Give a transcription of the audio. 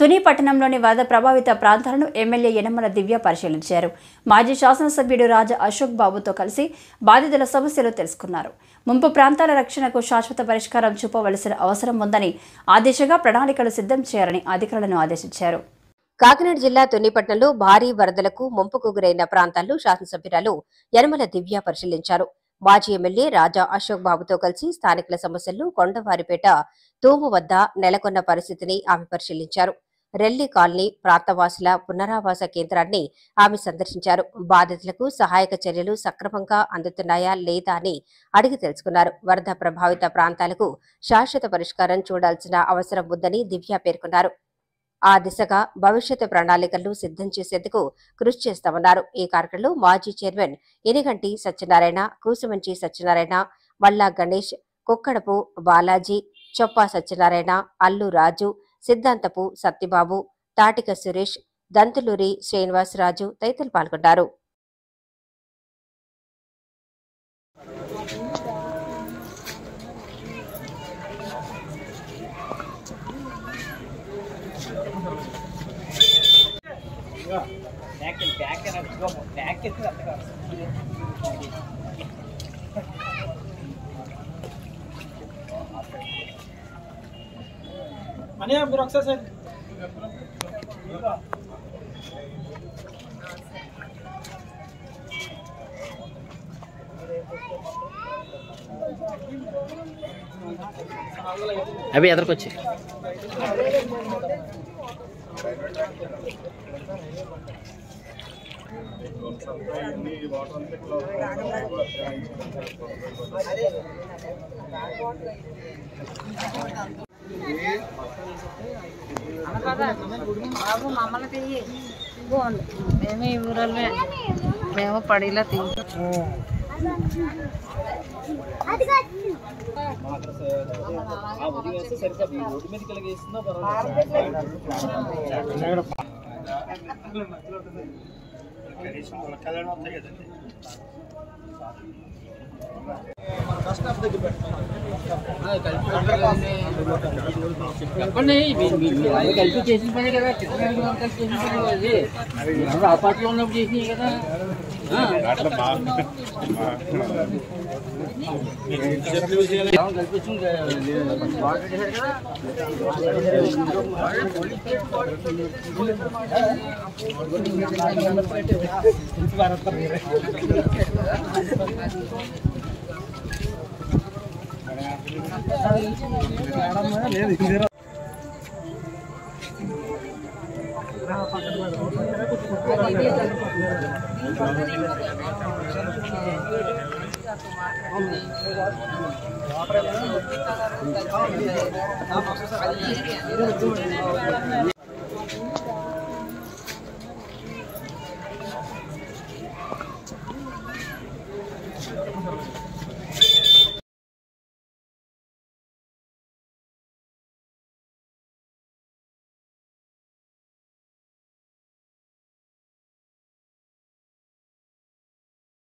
తుని పట్టణంలోని వరద ప్రభావిత ప్రాంతాలను ఎమ్మెల్యే యనమల దివ్య పరిశీలించారు. మాజీ శాసనసభ్యుడు రాజా అశోక్ బాబుతో కలిసి బాధితుల సమస్యలు తెలుసుకున్నారు. ముంపు ప్రాంతాల రక్షణకు శాశ్వత పరిష్కారం చూపవలసిన అవసరం ఉందని ఆ దిశగా ప్రణాళికలు సిద్ధం చేయాలని అధికారులను ఆదేశించారు. కాకినాడ జిల్లా తునిపట్నంలో భారీ వరదలకు ముంపుకు గురైన ప్రాంతాల్లో శాసనసభ్యురాలు యనమల దివ్య పరిశీలించారు. మాజీ ఎమ్మెల్యే రాజా అశోక్ బాబుతో కలిసి స్థానికుల సమస్యలను కొండవారిపేట తూము వద్ద నెలకొన్న పరిస్థితిని ఆమె పరిశీలించారు. రెల్లి కాలనీ ప్రాంతవాసుల పునరావాస కేంద్రాన్ని ఆమె సందర్శించారు. బాధితులకు సహాయక చర్యలు సక్రమంగా అందుతున్నాయా లేదా అని అడిగి తెలుసుకున్నారు. వరద ప్రభావిత ప్రాంతాలకు శాశ్వత పరిష్కారం చూడాల్సిన అవసరం ఉందని దివ్య పేర్కొన్నారు. ఆ దిశగా భవిష్యత్ ప్రణాళికలను సిద్ధం చేసేందుకు కృషి చేస్తామన్నారు. ఈ కార్యక్రమంలో మాజీ చైర్మన్ ఎనిగంటి సత్యనారాయణ, కూసుమంచి సత్యనారాయణ, మల్లా గణేష్, కుక్కడపు బాలాజీ, చొప్పా సత్యనారాయణ, అల్లు రాజు, సిద్ధాంతపు సత్యబాబు, తాటిక సురేష్, దంతులూరి శ్రీనివాసరాజు తదితరులు పాల్గొన్నారు. అవి ఎదరికొచ్చి బాబు మమ్మల్ని తీయి మేమే ఈ ఊరల్లే మేము పడిలా తీయి చెప్పండి కలిపి చేసిన పని కదా, కలిపి చేసిన పని కదా, ఆ పార్టీలో ఉన్నప్పుడు చేసినాయి కదా.